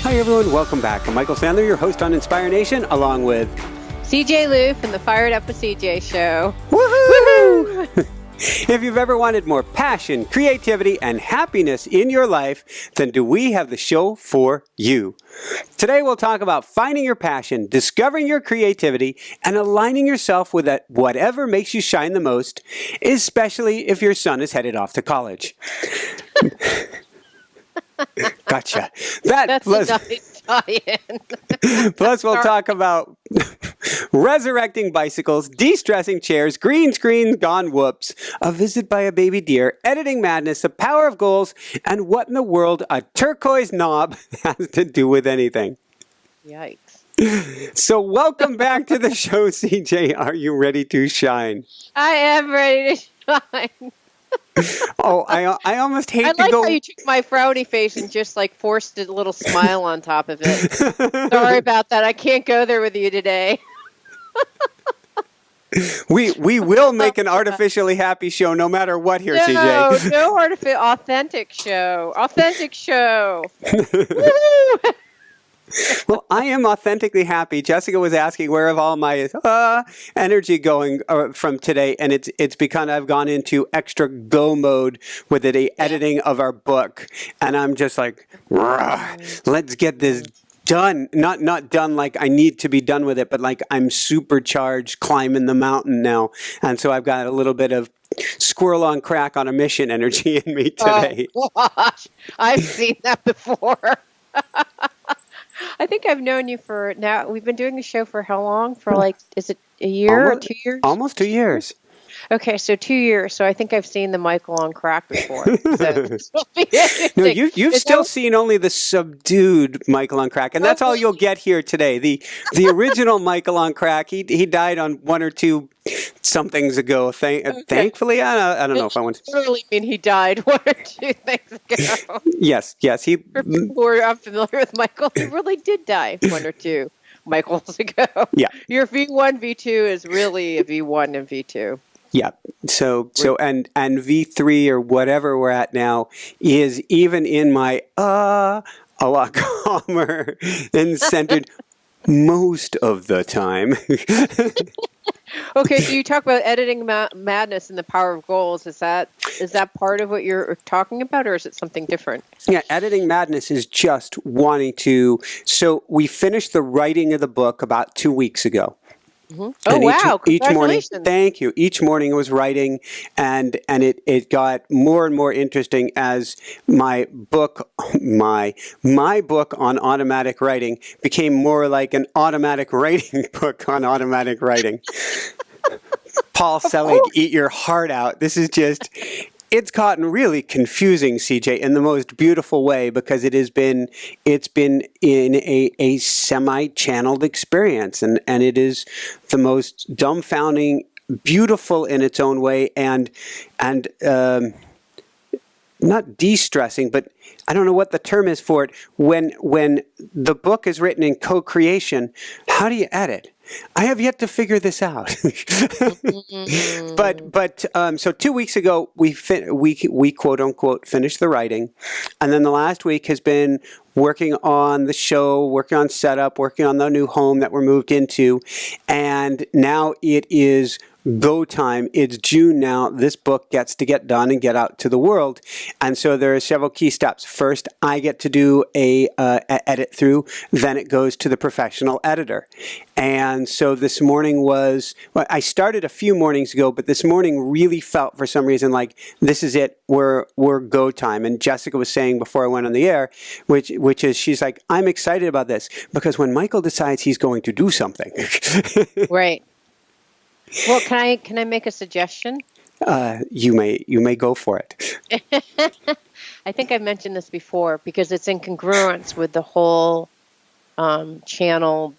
Hi everyone, welcome back. I'm Michael Sandler, your host on Inspire Nation, along with CJ Liu from the Fired Up with CJ show. Woohoo! If you've ever wanted more passion, creativity, and happiness in your life, then do we have the show for you. Today we'll talk about finding your passion, discovering your creativity, and aligning yourself with whatever makes you shine the most, especially if your son is headed off to college. Gotcha. That's a nice tie-in. Plus, we'll talk about resurrecting bicycles, de-stressing chairs, green screen gone whoops, a visit by a baby deer, editing madness, the power of goals, and what in the world a turquoise knob has to do with anything. Yikes. So welcome back to the show, CJ. Are you ready to shine? I am ready to shine. Oh, I almost hate I to like go. how you took my frowny face and just like forced a little smile on top of it. Sorry about that. I can't go there with you today. We will make an artificially happy show no matter what here, CJ. No artificial. Authentic show. Authentic show. Woo! Well, I am authentically happy. Jessica was asking where have all my energy going from today, and it's because I've gone into extra go mode with the editing of our book, and I'm just like, let's get this done. Not done like I need to be done with it, but like I'm supercharged climbing the mountain now, and so I've got a little bit of squirrel on crack on a mission energy in me today. Oh gosh, I've seen that before. I think I've known you for now. We've been doing the show for how long? For like, is it a year or 2 years? Almost 2 years. Okay, so 2 years. So I think I've seen the Michael on crack before. So no, you've still seen only the subdued Michael on crack, and that's all you'll get here today. The original Michael on crack, he died on 1 or 2 somethings ago. Thankfully, I don't know if I want to. Literally mean he died 1 or 2 things ago. Yes. He. For people who are unfamiliar with Michael, he really did die 1 or 2 Michaels ago. Yeah. Your V1, V2 is really a V1 and V2. Yeah. So and V3 or whatever we're at now is even in my a lot calmer and centered most of the time. Okay, so you talk about editing madness and the power of goals. Is that part of what you're talking about, or is it something different? Yeah, editing madness is just wanting to. So we finished the writing of the book about 2 weeks ago. Mm-hmm. Oh, wow. Each morning, Congratulations. thank you. Each morning I was writing, and it got more and more interesting as my book on automatic writing became more like an automatic writing book on automatic writing. Paul Selig, eat your heart out. This is just... It's gotten really confusing, CJ, in the most beautiful way, because it's been in a semi-channeled experience, and it is the most dumbfounding, beautiful in its own way, and not de-stressing, but I don't know what the term is for it. When the book is written in co-creation, how do you edit? I have yet to figure this out. But so 2 weeks ago we quote unquote finished the writing, and then the last week has been working on the show, working on setup, working on the new home that we're moved into, and now it is go time. It's June now. This book gets to get done and get out to the world. And so there are several key steps. First, I get to do a edit through. Then it goes to the professional editor. And so this morning I started a few mornings ago, but this morning really felt for some reason like this is it. We're go time. And Jessica was saying before I went on the air, which is she's like, I'm excited about this because when Michael decides he's going to do something. Right. Well, can I make a suggestion? You may go for it. I think I've mentioned this before because it's in congruence with the whole channel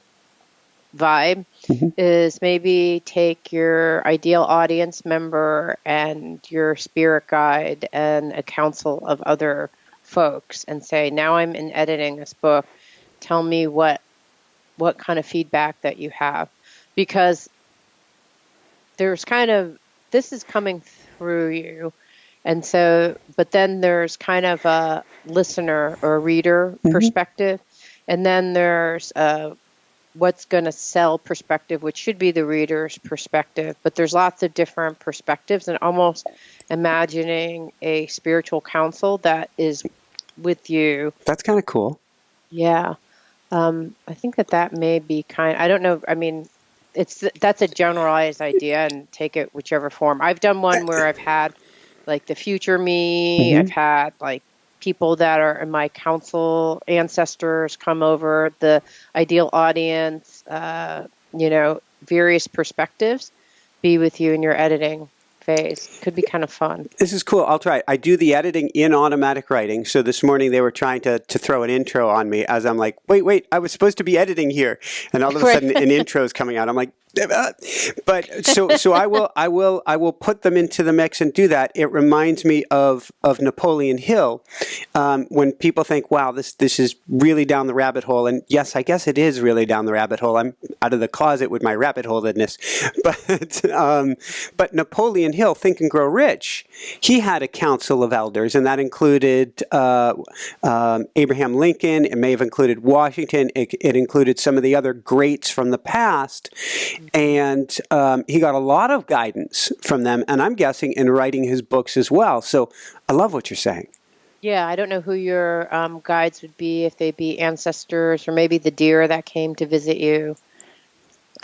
vibe. Mm-hmm. Is maybe take your ideal audience member and your spirit guide and a council of other folks and say, now I'm in editing this book. Tell me what kind of feedback that you have, because there's kind of, this is coming through you. And so, but then there's kind of a listener or reader perspective. And then there's what's going to sell perspective, which should be the reader's perspective. But there's lots of different perspectives, and almost imagining a spiritual council that is with you. That's kind of cool. Yeah. I think that may be I don't know. I mean, that's a generalized idea, and take it whichever form. I've done one where I've had like the future me. I've had like people that are in my council, ancestors come over, the ideal audience, various perspectives be with you in your editing phase. Could be kind of fun. This is cool. I'll try. I do the editing in automatic writing. So this morning they were trying to throw an intro on me as I'm like, wait, I was supposed to be editing here. And all of a sudden an intro is coming out. I'm like, but so I will put them into the mix and do that. It reminds me of Napoleon Hill, when people think, wow, this is really down the rabbit hole. And yes, I guess it is really down the rabbit hole. I'm out of the closet with my rabbit holedness. But Napoleon Hill, Think and Grow Rich, he had a council of elders, and that included Abraham Lincoln. It may have included Washington. It included some of the other greats from the past. And he got a lot of guidance from them, and I'm guessing in writing his books as well. So I love what you're saying. Yeah, I don't know who your guides would be, if they be ancestors or maybe the deer that came to visit you.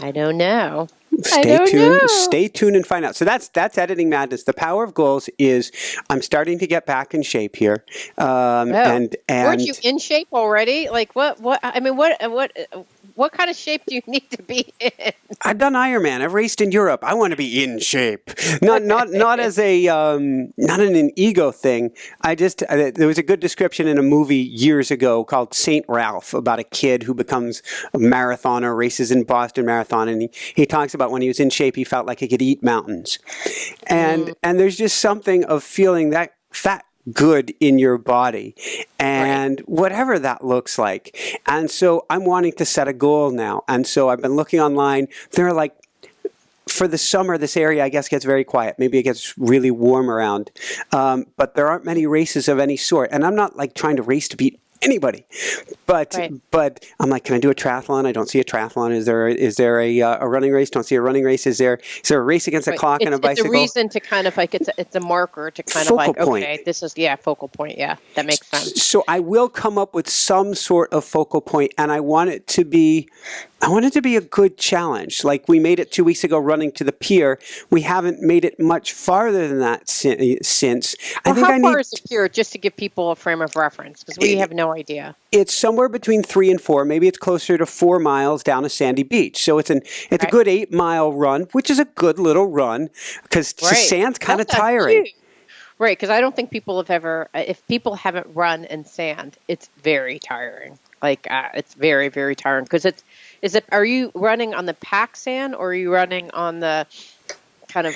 I don't know. Stay tuned and find out. So that's editing madness. The power of goals is I'm starting to get back in shape here. And weren't you in shape already? Like what? I mean, what kind of shape do you need to be in? I've done Ironman. I've raced in Europe. I want to be in shape. Not as a not in an ego thing. There was a good description in a movie years ago called Saint Ralph about a kid who becomes a marathoner, races in Boston Marathon, and he talks about when he was in shape, he felt like he could eat mountains. And there's just something of feeling that fat good in your body, and whatever that looks like. And so I'm wanting to set a goal now. And so I've been looking online. There are like, for the summer, this area, I guess, gets very quiet. Maybe it gets really warm around. But there aren't many races of any sort. And I'm not like trying to race to beat anybody, but I'm like, can I do a triathlon? I don't see a triathlon. Is there a running race? Don't see a running race. Is there a race against a clock and a bicycle? It's a reason to kind of like it's a marker to kind focal of like point. Okay, this is focal point. Yeah, that makes sense. So I will come up with some sort of focal point, and I want it to be a good challenge. Like we made it 2 weeks ago running to the pier. We haven't made it much farther than that since. Well, how far is the pier, just to give people a frame of reference? Because we have no idea. It's somewhere between 3 and 4. Maybe it's closer to 4 miles down a sandy beach. So it's a good 8-mile run, which is a good little run because sand's kind of tiring. Huge. Right, because I don't think people have ever, if people haven't run in sand, it's very tiring. Like it's very, very tiring because are you running on the packed sand or are you running on the kind of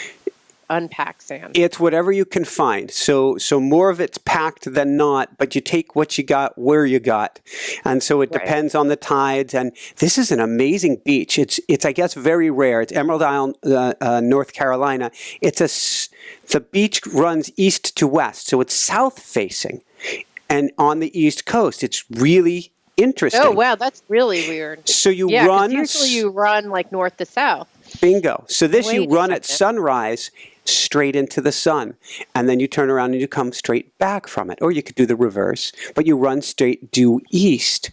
unpacked sand? It's whatever you can find. So more of it's packed than not, but you take what you got where you got. And so it depends on the tides. And this is an amazing beach. It's I guess very rare. It's Emerald Isle, North Carolina. The beach runs east to west, so it's south facing. And on the East Coast, it's really interesting. Oh, wow, that's really weird. So you run... usually you run like north to south. Bingo. So you run at sunrise straight into the sun, and then you turn around and you come straight back from it. Or you could do the reverse, but you run straight due east.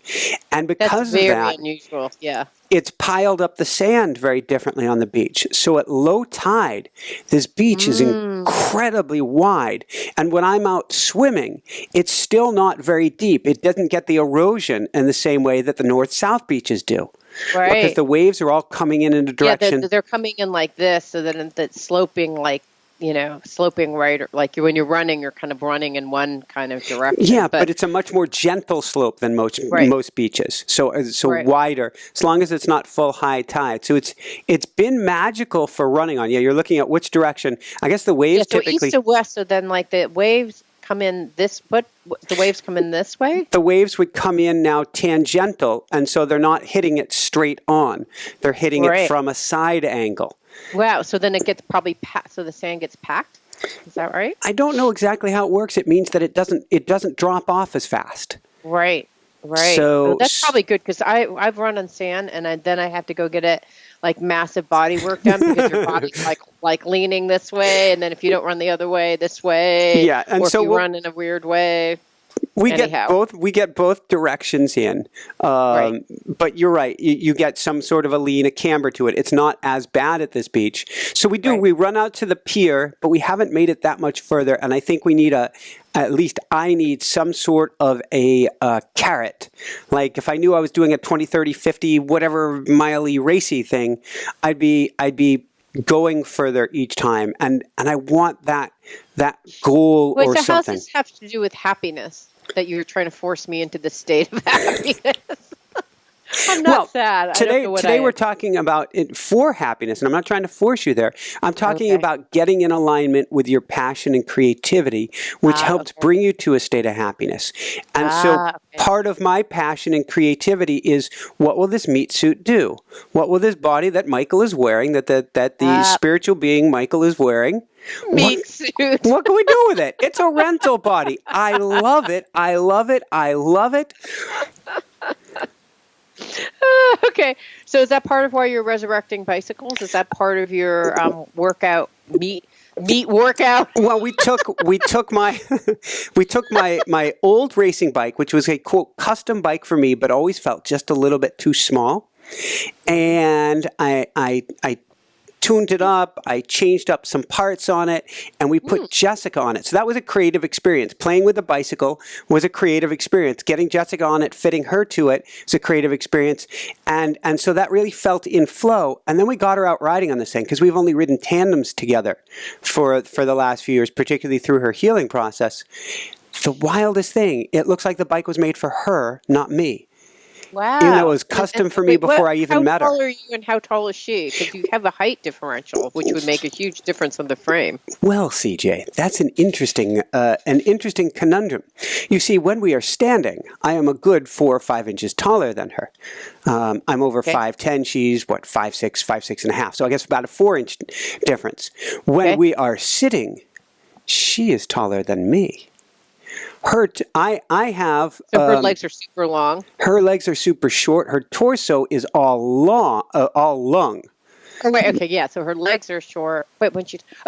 And because of that... That's very unusual, yeah. It's piled up the sand very differently on the beach. So at low tide, this beach is incredibly wide. And when I'm out swimming, it's still not very deep. It doesn't get the erosion in the same way that the north-south beaches do. Right. Because the waves are all coming in a direction. Yeah, they're coming in like this, so then it's sloping like, sloping right, like when you're running, you're kind of running in one kind of direction. Yeah, but it's a much more gentle slope than most beaches. So wider, as long as it's not full high tide. So it's been magical for running on. Yeah, you're looking at which direction. I guess the waves typically... east to west, so then like the waves come in this, the waves come in this way? The waves would come in now tangential, and so they're not hitting it straight on. They're hitting it from a side angle. Wow, so then it gets probably packed, so the sand gets packed? Is that right? I don't know exactly how it works. It means that it doesn't drop off as fast. Right. Right. So That's probably good because I've run on sand and then I have to go get it like massive body work done because your body's like leaning this way, and then if you don't run the other way, this way, yeah, and or if so you run in a weird way. we Anyhow. get both directions in, Right. but you're right. You get some sort of a lean, a camber to it. It's not as bad at this beach. So Right. we run out to the pier, but we haven't made it that much further. And I think we need at least I need some sort of a carrot. Like if I knew I was doing a 20, 30, 50, whatever miley racy thing, I'd be going further each time. And I want that goal Wait, or so how does something. this have to do with happiness? That you're trying to force me into the state of happiness? I'm not sad. I don't know what Today I we're am. talking about it for happiness, and I'm not trying to force you there. I'm talking Okay. about getting in alignment with your passion and creativity, which helps Okay. bring you to a state of happiness. And so Okay. part of my passion and creativity is, what will this meat suit do? What will this body that Michael is wearing, that the spiritual being Michael is wearing? Meat suit. What can we do with it? It's a rental body. I love it. I love it. I love it. Okay. So is that part of why you're resurrecting bicycles? Is that part of your workout meat workout? Well, we took my my old racing bike, which was a quote custom bike for me, but always felt just a little bit too small, and I tuned it up, I changed up some parts on it, and we put Jessica on it. So that was a creative experience. Playing with the bicycle was a creative experience. Getting Jessica on it, fitting her to it was a creative experience. And so that really felt in flow. And then we got her out riding on this thing because we've only ridden tandems together for the last few years, particularly through her healing process. The wildest thing, it looks like the bike was made for her, not me. Wow. Even though it was custom for me before I even met her. How tall are you and how tall is she? Because you have a height differential, which would make a huge difference on the frame. Well, CJ, that's an interesting conundrum. You see, when we are standing, I am a good 4 or 5 inches taller than her. I'm over 5'10". She's 5'6", 5'6.5". So I guess about a 4-inch difference. When we are sitting, she is taller than me. I have. So her legs are super long. Her legs are super short. Her torso is all lung. Oh, wait, okay, yeah. So her legs are short. Wait,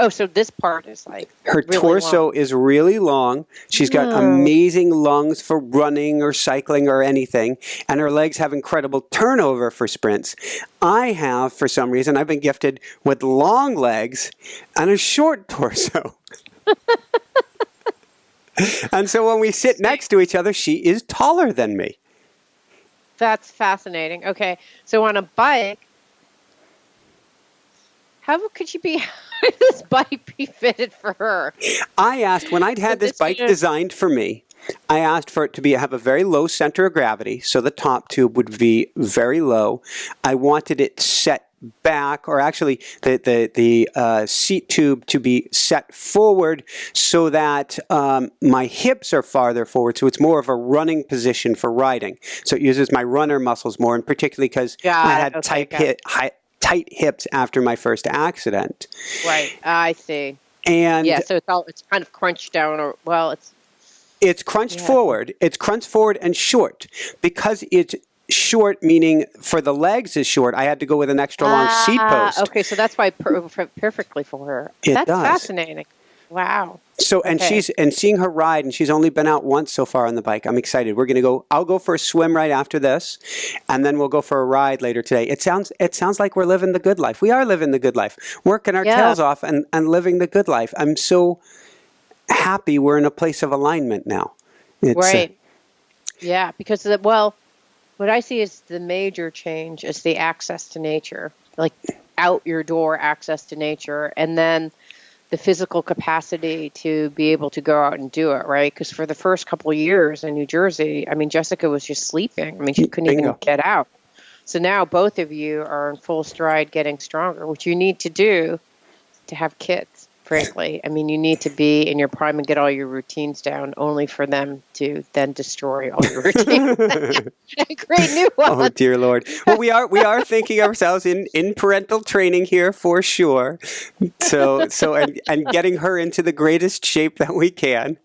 so this part is like her really torso long. is really long. She's got amazing lungs for running or cycling or anything, and her legs have incredible turnover for sprints. I have, for some reason, I've been gifted with long legs and a short torso. And so when we sit next to each other, she is taller than me. That's fascinating. Okay, so on a bike, how could this bike be fitted for her? I asked, when I'd had this bike designed for me, I asked for it to have a very low center of gravity, so the top tube would be very low. I wanted it set back, or actually the seat tube to be set forward so that my hips are farther forward, so it's more of a running position for riding. So it uses my runner muscles more, and particularly because I had tight hips after my first accident. Right, I see. And yeah, so it's kind of crunched down, it's crunched forward. It's crunched forward and short. Because it's short, meaning for the legs is short, I had to go with an extra long seat post. Okay, so that's why perfectly for her. That's fascinating. Wow. So, and seeing her ride, and she's only been out once so far on the bike. I'm excited. We're going to go, I'll go for a swim right after this, and then we'll go for a ride later today. It sounds like we're living the good life. We are living the good life, working our tails off and living the good life. I'm so happy we're in a place of alignment now. Right. Yeah, because, what I see is the major change is the access to nature, like out your door access to nature, and then the physical capacity to be able to go out and do it, right? Because for the first couple of years in New Jersey, I mean, Jessica was just sleeping. I mean, she couldn't even get out. So now both of you are in full stride getting stronger, which you need to do to have kids, frankly. I mean, you need to be in your prime and get all your routines down, only for them to then destroy all your routines and create new ones. Oh, dear Lord. Well, we are thinking of ourselves in parental training here for sure. So and getting her into the greatest shape that we can.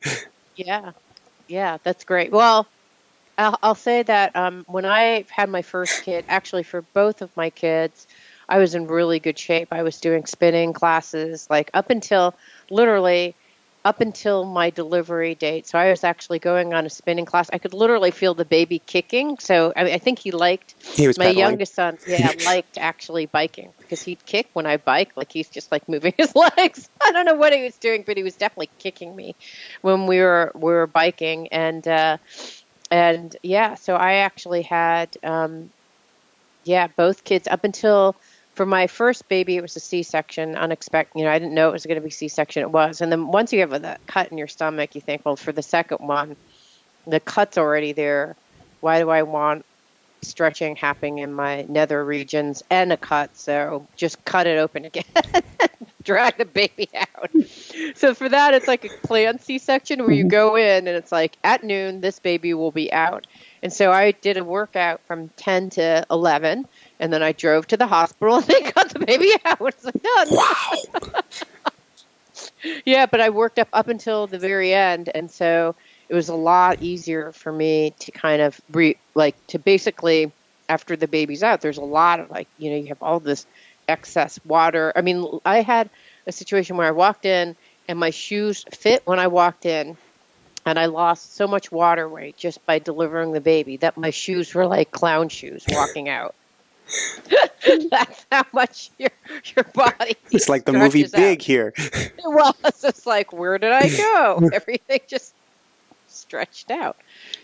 Yeah, that's great. Well, I'll say that when I had my first kid, actually for both of my kids, I was in really good shape. I was doing spinning classes like literally up until my delivery date. So I was actually going on a spinning class. I could literally feel the baby kicking. So I think he was my pedaling. youngest son, liked actually biking because he'd kick when I bike. Like he's just like moving his legs. I don't know what he was doing, but he was definitely kicking me when we were biking. And yeah, so I actually had, both kids up until for my first baby, it was a C-section, unexpected. I didn't know it was going to be C-section. It was. And then once you have a cut in your stomach, you think, well, for the second one, the cut's already there. Why do I want stretching happening in my nether regions and a cut? So just cut it open again. Drag the baby out. So for that, it's like a planned C-section where you go in and it's like at noon, this baby will be out. And so I did a workout from 10 to 11, and then I drove to the hospital and they got the baby out. It's like done. Wow. Yeah, but I worked up until the very end, and so it was a lot easier for me to kind of to basically after the baby's out, there's a lot of you have all this excess water. I mean, I had a situation where I walked in and my shoes fit when I walked in, and I lost so much water weight just by delivering the baby that my shoes were like clown shoes walking out. That's how much your body It's like the movie Big out. here. It was. It's like, where did I go? Everything just stretched out.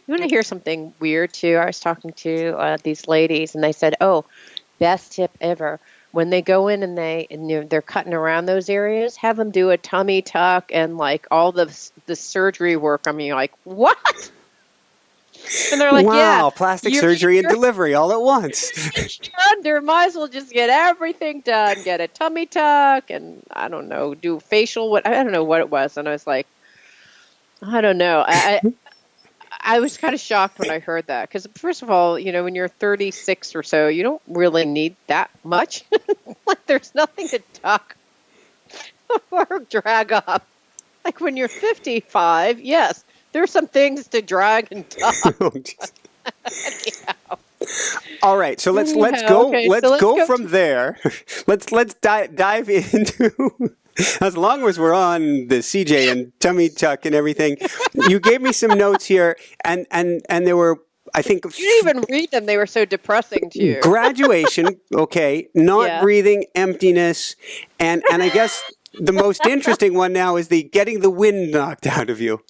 You want to hear something weird, too? I was talking to these ladies, and they said, oh, best tip ever. When they go in and they're cutting around those areas, have them do a tummy tuck and like all the surgery work. I mean, like, what? And they're like, wow, plastic surgery and delivery all at once. They might as well just get everything done. Get a tummy tuck and, I don't know, do facial. I don't know what it was. And I was like, I don't know. I was kind of shocked when I heard that. Because first of all, when you're 36 or so, you don't really need that much. Like there's nothing to tuck or drag up. Like when you're 55, yes. There's some things to drag and tuck. All right, so let's go. Okay, let's go from there. Let's dive into. As long as we're on the CJ and tummy tuck and everything, you gave me some notes here, and there were, I think, you didn't even read them. They were so depressing to you. Graduation, okay, not breathing, emptiness, and I guess the most interesting one now is the getting the wind knocked out of you.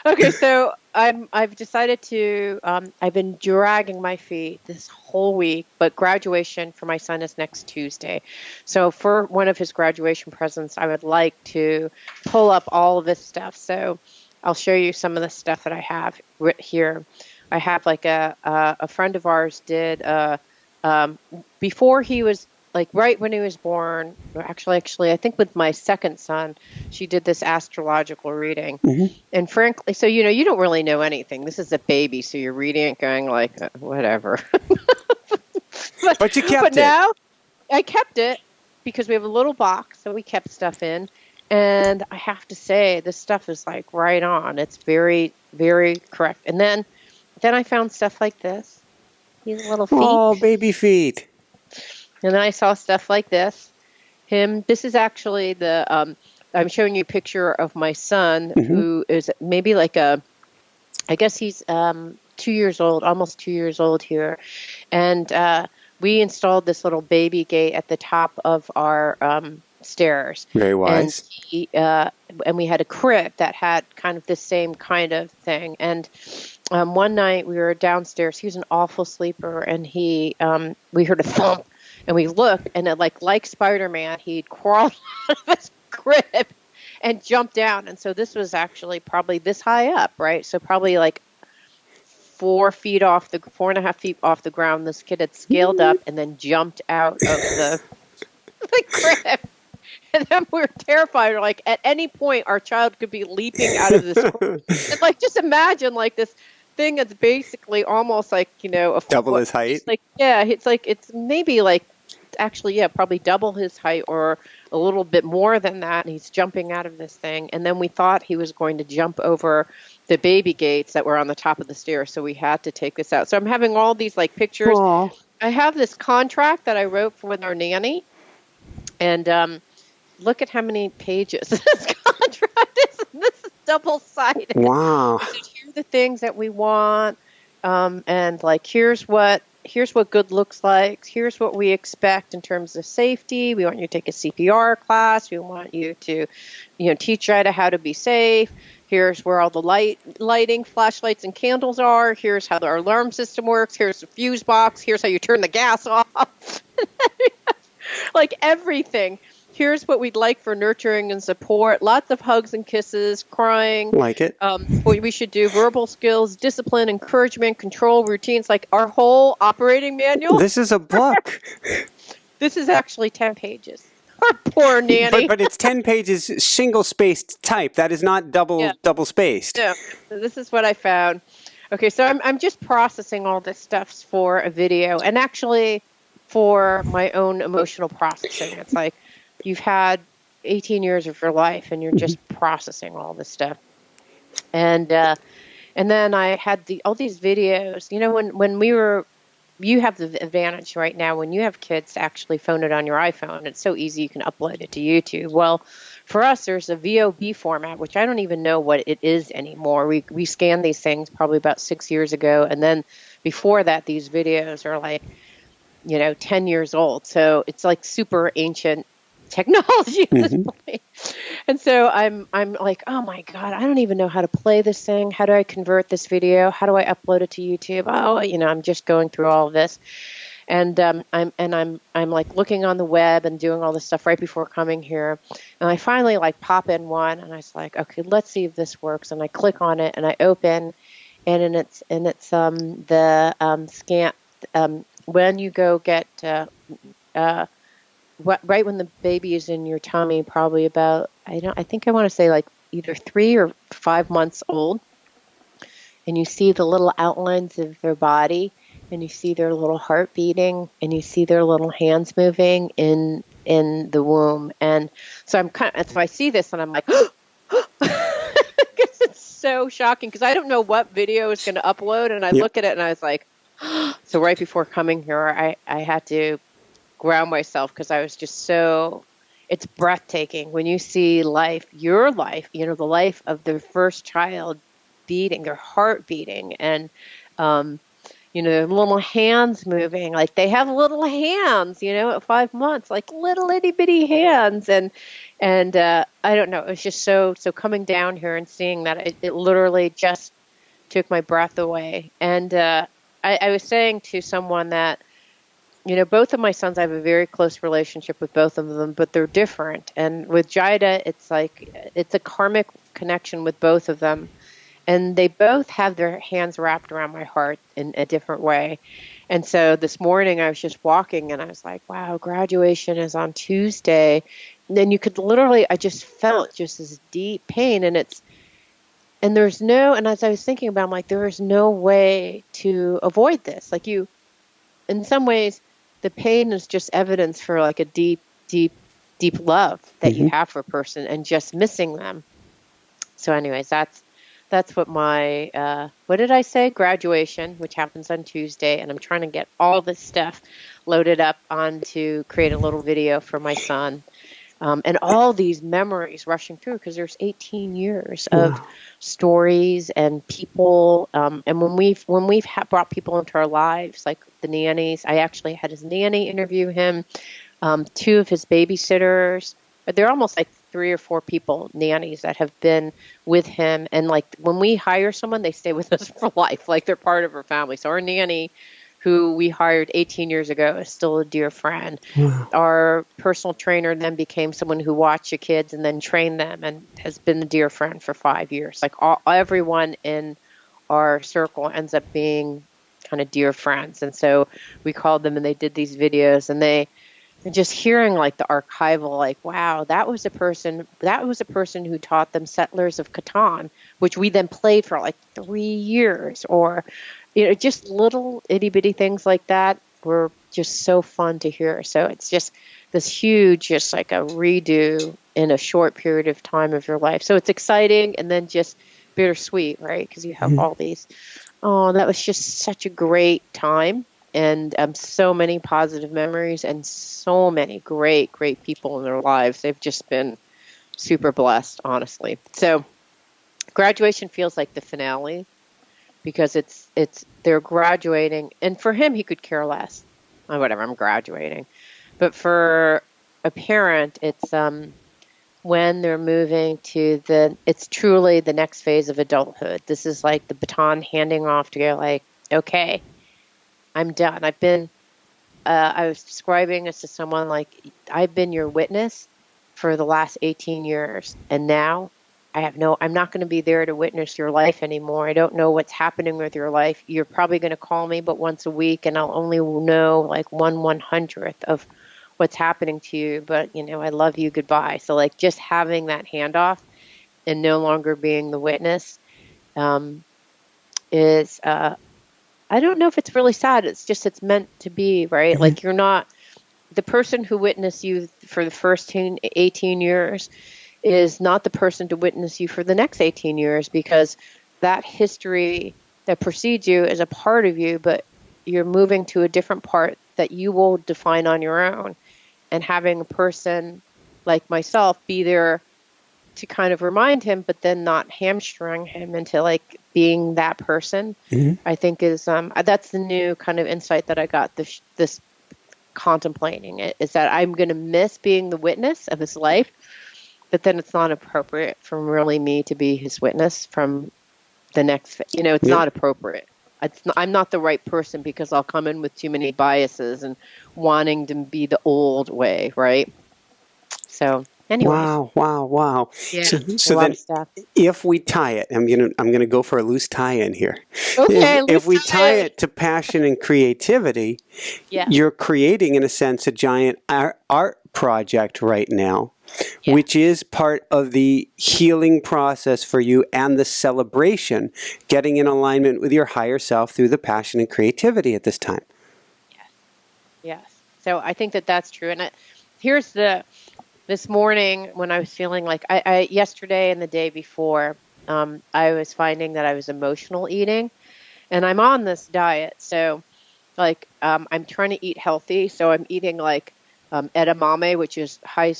Okay, so I've decided to, I've been dragging my feet this whole week, but graduation for my son is next Tuesday. So for one of his graduation presents, I would like to pull up all of this stuff. So I'll show you some of the stuff that I have here. I have like a friend of ours did, before he was, like right when he was born, actually, I think with my second son, she did this astrological reading. Mm-hmm. And frankly, so, you don't really know anything. This is a baby, so you're reading it going like, whatever. but you kept it. But now, I kept it because we have a little box that we kept stuff in. And I have to say, this stuff is like right on. It's very, very correct. And then I found stuff like this. These little feet. Oh, baby feet. And then I saw stuff like this. This is actually I'm showing you a picture of my son, who is maybe like I guess he's 2 years old, almost 2 years old here. And we installed this little baby gate at the top of our stairs. Very wise. And we had a crib that had kind of the same kind of thing. And one night we were downstairs. He was an awful sleeper, and we heard a thump. And we looked, and it, like Spider-Man, he'd crawled out of his crib and jumped down. And so this was actually probably this high up, right? So probably like 4.5 feet off the ground. This kid had scaled up and then jumped out of the crib. And then we were terrified. We're like, at any point, our child could be leaping out of this crib. And like, just imagine like this thing that's basically almost like, double his height. It's like, it's maybe like, actually, probably double his height or a little bit more than that, and he's jumping out of this thing. And then we thought he was going to jump over the baby gates that were on the top of the stairs, so we had to take this out. So I'm having all these like pictures. Aw. I have this contract that I wrote with our nanny, and look at how many pages this contract is. This is double-sided. Wow. So here are the things that we want, and like here's what good looks like. Here's what we expect in terms of safety. We want you to take a CPR class. We want you to, teach Ida how to be safe. Here's where all the lighting, flashlights, and candles are. Here's how our alarm system works. Here's the fuse box. Here's how you turn the gas off. Like everything. Here's what we'd like for nurturing and support. Lots of hugs and kisses, crying. Like it. What we should do, verbal skills, discipline, encouragement, control, routines, like our whole operating manual. This is a book. This is actually 10 pages. Our poor nanny. But it's 10 pages single-spaced type. That is not double-spaced. Yeah. So this is what I found. Okay, so I'm just processing all this stuff for a video, and actually for my own emotional processing. It's like you've had 18 years of your life, and you're just processing all this stuff. And then I had all these videos. When we were, you have the advantage right now when you have kids to actually phone it on your iPhone. It's so easy, you can upload it to YouTube. Well, for us, there's a VOB format, which I don't even know what it is anymore. We scanned these things probably about 6 years ago, and then before that, these videos are like, 10 years old. So it's like super ancient technology at this point. And so I'm like, oh my God, I don't even know how to play this thing. How do I convert this video? How do I upload it to YouTube? Oh, I'm just going through all of this. And I'm like looking on the web and doing all this stuff right before coming here. And I finally like pop in one, and I was like, okay, let's see if this works. And I click on it and I open, and it's the scan when you go get right when the baby is in your tummy, probably about, I think I want to say like either 3 or 5 months old, and you see the little outlines of their body, and you see their little heart beating, and you see their little hands moving in the womb. And so so I see this and I'm like, because it's so shocking, because I don't know what video is going to upload, and I look at it and I was like, so right before coming here, I had to ground myself, because I was just it's breathtaking when you see your life, the life of the first child beating, their heart beating, and, their little hands moving, like they have little hands, at 5 months, like little itty bitty hands. And I don't know, it was just so coming down here and seeing that it literally just took my breath away. And, I was saying to someone that, both of my sons, I have a very close relationship with both of them, but they're different. And with Jida, it's like, it's a karmic connection with both of them. And they both have their hands wrapped around my heart in a different way. And so this morning I was just walking and I was like, wow, graduation is on Tuesday. And then you could literally, I just felt just this deep pain. And there's and as I was thinking about it, I'm like, there is no way to avoid this. Like in some ways, the pain is just evidence for like a deep, deep, deep love that you have for a person, and just missing them. So anyways, that's what my, what did I say? Graduation, which happens on Tuesday. And I'm trying to get all this stuff loaded up to create a little video for my son. And all these memories rushing through, because there's 18 years of stories and people. And when we've brought people into our lives, like the nannies, I actually had his nanny interview him, 2 of his babysitters. But they're almost like 3 or 4 people, nannies, that have been with him. And like when we hire someone, they stay with us for life, like they're part of our family. So our nanny, who we hired 18 years ago, is still a dear friend. Wow. Our personal trainer then became someone who watched the kids and then trained them, and has been a dear friend for 5 years. Like everyone in our circle ends up being kind of dear friends. And so we called them and they did these videos, and just hearing like the archival, like, wow, that was a person who taught them Settlers of Catan, which we then played for like 3 years, or just little itty bitty things like that. were just so fun to hear. So it's just this huge, just like a redo in a short period of time of your life. So it's exciting and then just bittersweet, right? Because you have all these. Oh, that was just such a great time. And so many positive memories and so many great, great people in their lives. They've just been super blessed, honestly. So graduation feels like the finale because it's they're graduating. And for him, he could care less. Oh, whatever, I'm graduating. But for a parent, it's when they're moving to it's truly the next phase of adulthood. This is like the baton handing off to go like, okay, I'm done. I was describing this to someone like, I've been your witness for the last 18 years. And now I'm not going to be there to witness your life anymore. I don't know what's happening with your life. You're probably going to call me, but once a week, and I'll only know like 1/100th of what's happening to you. But, I love you. Goodbye. So like just having that handoff and no longer being the witness is, I don't know if it's really sad. It's just, it's meant to be, right? Like you're not the person who witnessed you for the first 18 years is not the person to witness you for the next 18 years because that history that precedes you is a part of you, but you're moving to a different part that you will define on your own. And having a person like myself be there to kind of remind him, but then not hamstring him into like being that person, I think is, that's the new kind of insight that I got this contemplating it, is that I'm going to miss being the witness of his life, but then it's not appropriate for really me to be his witness from the next, it's not appropriate. I'm not the right person because I'll come in with too many biases and wanting to be the old way, right? So anyway. Wow. Yeah, So then if we tie it, I'm gonna go for a loose tie-in here. Okay, if we tie it to passion and creativity, you're creating, in a sense, a giant art project right now, which is part of the healing process for you and the celebration, getting in alignment with your higher self through the passion and creativity at this time. Yes. So I think that's true. And here's this morning when I was feeling like I yesterday and the day before, I was finding that I was emotional eating, and I'm on this diet. So like, I'm trying to eat healthy. So I'm eating like, edamame, which is high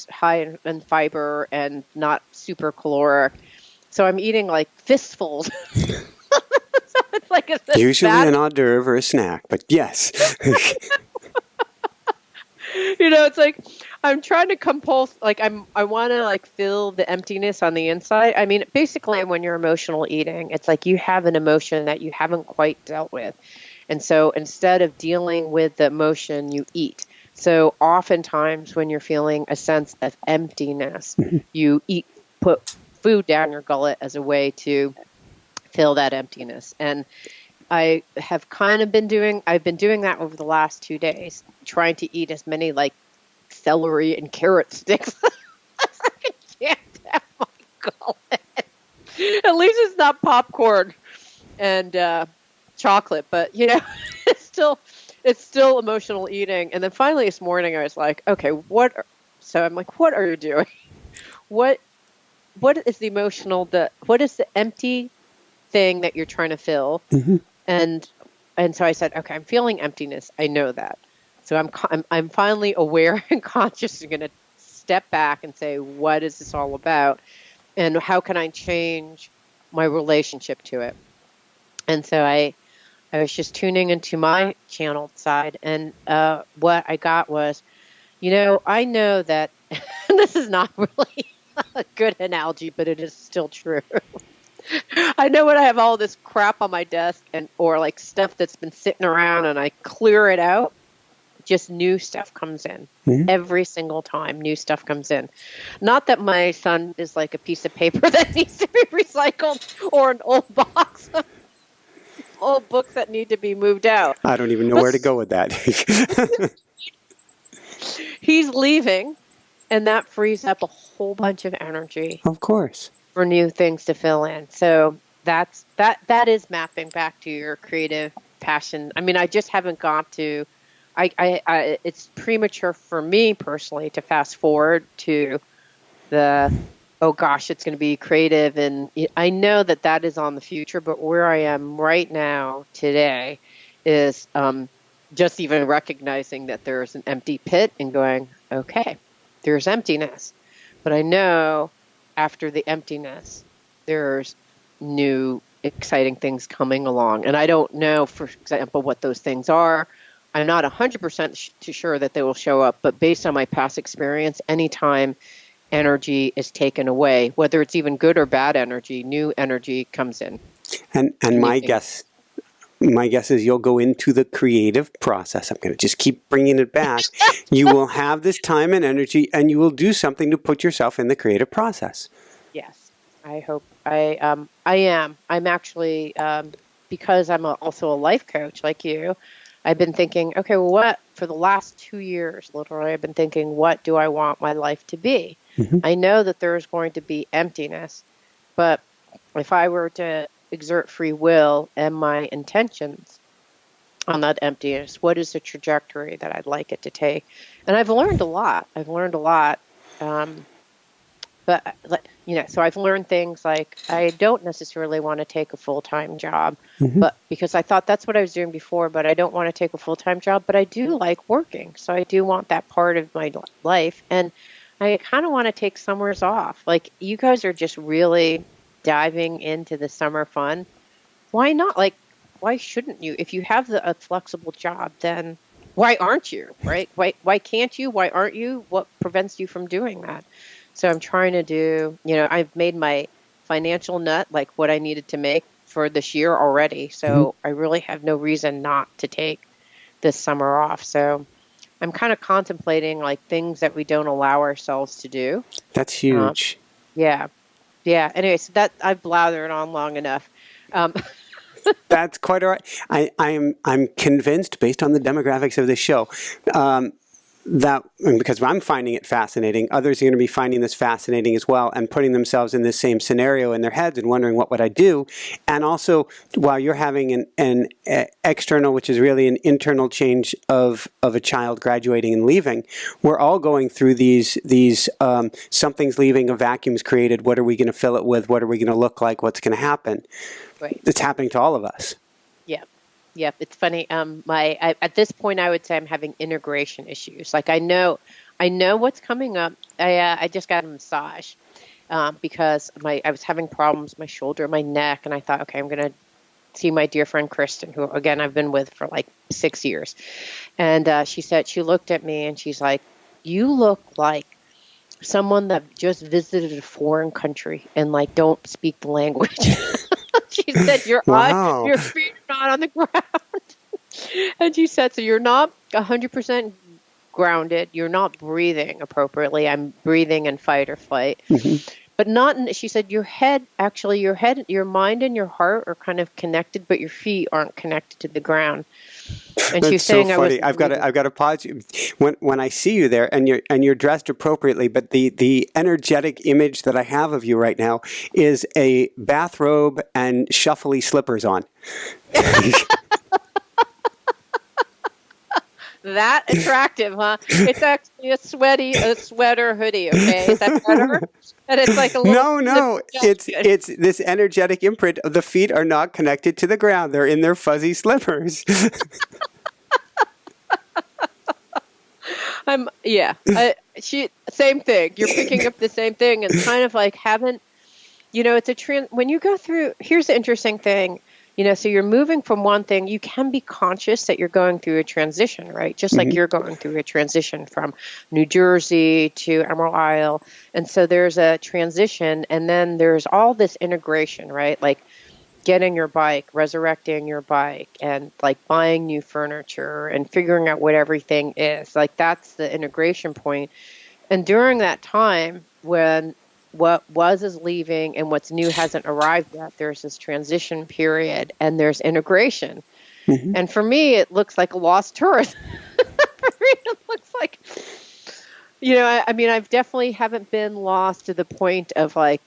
in fiber and not super caloric. So I'm eating like fistfuls. So it's like usually an hors d'oeuvre or a snack, but yes. It's like I'm trying to compulse, like I want to like fill the emptiness on the inside. I mean, basically when you're emotional eating, it's like you have an emotion that you haven't quite dealt with. And so instead of dealing with the emotion, you eat. So oftentimes when you're feeling a sense of emptiness, you put food down your gullet as a way to fill that emptiness. And I have I've been doing that over the last 2 days, trying to eat as many like celery and carrot sticks as I can jam down my gullet. At least it's not popcorn and chocolate, but it's still emotional eating. And then finally this morning I was like, okay, so I'm like, what are you doing? What is the emotional, what is the empty thing that you're trying to fill? And so I said, okay, I'm feeling emptiness. I know that. So I'm finally aware and conscious. I'm going to step back and say, what is this all about? And how can I change my relationship to it? And so I was just tuning into my channeled side. And what I got was, I know that this is not really a good analogy, but it is still true. I know when I have all this crap on my desk or like stuff that's been sitting around and I clear it out, just new stuff comes in. Every single time new stuff comes in. Not that my son is like a piece of paper that needs to be recycled or an old box of old books that need to be moved out. I don't even know where to go with that. He's leaving, and that frees up a whole bunch of energy. Of course. For new things to fill in. So that is mapping back to your creative passion. I mean, I just haven't got to it's premature for me personally to fast forward to the, oh gosh, it's going to be creative. And I know that that is on the future, but where I am right now today is just even recognizing that there's an empty pit and going, okay, there's emptiness. But I know after the emptiness, there's new exciting things coming along. And I don't know, for example, what those things are. I'm not 100% sure that they will show up, but based on my past experience, anytime energy is taken away, whether it's even good or bad energy, new energy comes in. And my guess is you'll go into the creative process. I'm going to just keep bringing it back. You will have this time and energy, and you will do something to put yourself in the creative process. Yes, I hope. I am. I'm actually, because I'm also a life coach like you, I've been thinking, okay, well, what, for the last 2 years, literally, I've been thinking, what do I want my life to be? Mm-hmm. I know that there's going to be emptiness, but if I were to exert free will and my intentions on that emptiness, what is the trajectory that I'd like it to take? And I've learned a lot. But, so I've learned things like I don't necessarily want to take a full-time job, mm-hmm. but because I thought that's what I was doing before, but I don't want to take a full-time job, but I do like working. So I do want that part of my life. And I kind of want to take summers off. Like, you guys are just really diving into the summer fun. Why not? Like, why shouldn't you? If you have a flexible job, then why aren't you, right? Why can't you? Why aren't you? What prevents you from doing that? So I'm trying to do, I've made my financial nut, like what I needed to make for this year already. So mm-hmm. I really have no reason not to take this summer off. So I'm kind of contemplating like things that we don't allow ourselves to do. That's huge. Yeah. Anyway, so that I've blathered on long enough. That's quite all right. I'm convinced, based on the demographics of this show, that, because I'm finding it fascinating, others are going to be finding this fascinating as well and putting themselves in this same scenario in their heads and wondering, what would I do? And also, while you're having an external, which is really an internal change of a child graduating and leaving, we're all going through these something's leaving, a vacuum's created, what are we going to fill it with, what are we going to look like, what's going to happen? Right. It's happening to all of us. Yep, it's funny. At this point, I would say I'm having integration issues. Like I know what's coming up. I just got a massage because I was having problems with my shoulder, my neck, and I thought, okay, I'm gonna see my dear friend Kristen, who again I've been with for like 6 years, and she looked at me and she's like, "You look like someone that just visited a foreign country and like don't speak the language." She said, your feet are not on the ground. And she said, so you're not 100% grounded. You're not breathing appropriately. I'm breathing in fight or flight. Mm-hmm. But not, she said, your mind and your heart are kind of connected, but your feet aren't connected to the ground. And That's she's saying, so funny. I've got to pause you when I see you there, and you're dressed appropriately. But the energetic image that I have of you right now is a bathrobe and shuffly slippers on. That attractive, huh? It's actually a sweater hoodie. Okay, is that better? And it's like a little no. It's this energetic imprint. The feet are not connected to the ground. They're in their fuzzy slippers. Same thing. You're picking up the same thing, and kind of like it's when you go through. Here's the interesting thing. So you're moving from one thing, you can be conscious that you're going through a transition, right? Just like you're going through a transition from New Jersey to Emerald Isle. And so there's a transition, and then there's all this integration, right? Like getting your bike, resurrecting your bike, and like buying new furniture and figuring out what everything is. Like that's the integration point. And during that time when what was is leaving and what's new hasn't arrived yet, there's this transition period and there's integration. Mm-hmm. And for me, it looks like a lost tourist. For me, it looks like, I've definitely haven't been lost to the point of like,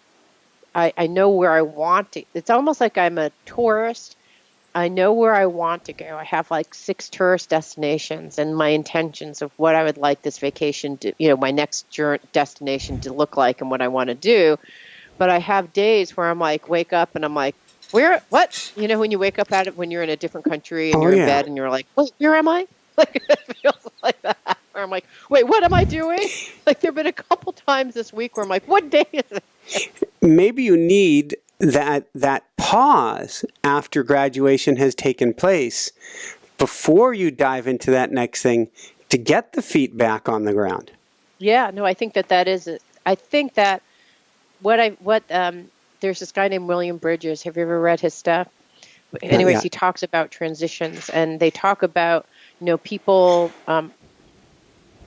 I know where I want to. It's almost like I'm a tourist I know where I want to go. I have like 6 tourist destinations and my intentions of what I would like this vacation to, my next destination to look like and what I want to do. But I have days where I'm like, wake up and I'm like, what? When you wake up at it, when you're in a different country and you're in bed and you're like, wait, where am I? Like, it feels like that. Or I'm like, wait, what am I doing? Like, there have been a couple times this week where I'm like, what day is it? Maybe you need that pause after graduation has taken place before you dive into that next thing to get the feet back on the ground. Yeah, no, I think that is it. I think that there's this guy named William Bridges. Have you ever read his stuff? Anyways, he talks about transitions, and they talk about, people,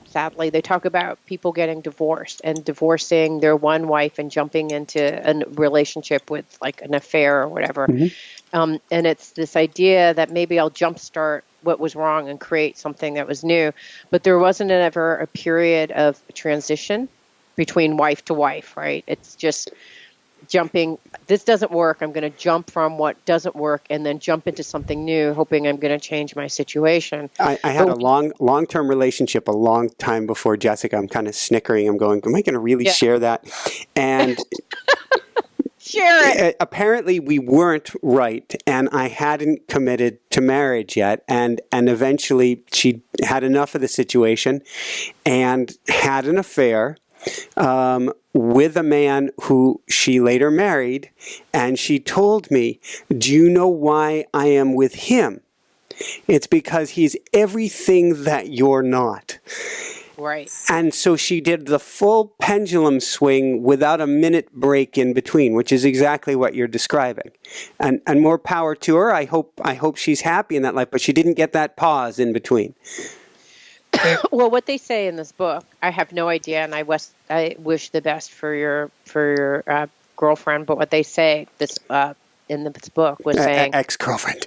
sadly, they talk about people getting divorced and divorcing their one wife and jumping into a relationship with like an affair or whatever. Mm-hmm. And it's this idea that maybe I'll jumpstart what was wrong and create something that was new. But there wasn't ever a period of transition between wife to wife, right? It's just jumping, this doesn't work, I'm going to jump from what doesn't work and then jump into something new, hoping I'm going to change my situation. I had a long-term relationship a long time before Jessica. I'm kind of snickering. I'm going, am I going to really share that? And share it. Apparently we weren't right, and I hadn't committed to marriage yet. And eventually she had enough of the situation and had an affair with a man who she later married, and she told me, do you know why I am with him? It's because he's everything that you're not. Right. And so she did the full pendulum swing without a minute break in between, which is exactly what you're describing. And more power to her. I hope she's happy in that life, but she didn't get that pause in between. Well, what they say in this book, I have no idea, and I wish the best for your girlfriend. But what they say in this book was saying ex-girlfriend,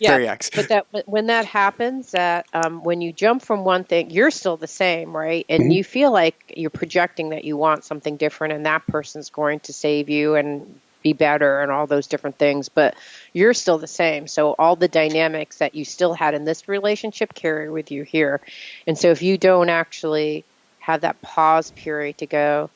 yeah, very ex. But when that happens, that when you jump from one thing, you're still the same, right? And mm-hmm. you feel like you're projecting that you want something different, and that person's going to save you and be better and all those different things, but you're still the same. So all the dynamics that you still had in this relationship carry with you here. And so if you don't actually have that pause period to go,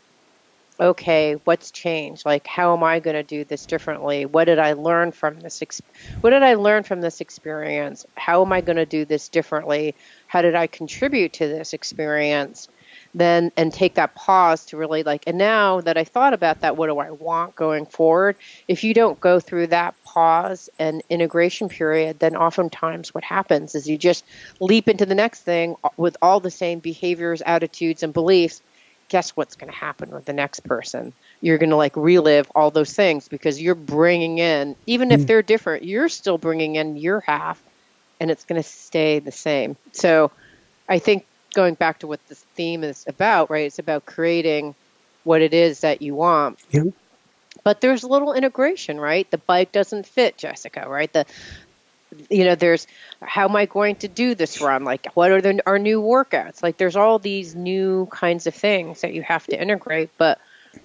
okay, what's changed? Like, how am I going to do this differently? What did I learn from this? What did I learn from this experience? How am I going to do this differently? How did I contribute to this experience? Then, and take that pause to really and now that I thought about that, what do I want going forward? If you don't go through that pause and integration period, then oftentimes what happens is you just leap into the next thing with all the same behaviors, attitudes, and beliefs. Guess what's going to happen with the next person? You're going to relive all those things because you're bringing in, even if they're different, you're still bringing in your half, and it's going to stay the same. So I think going back to what this theme is about, right? It's about creating what it is that you want. Yeah. But there's a little integration, right? The bike doesn't fit, Jessica, right? There's how am I going to do this run? What are our new workouts? There's all these new kinds of things that you have to integrate, but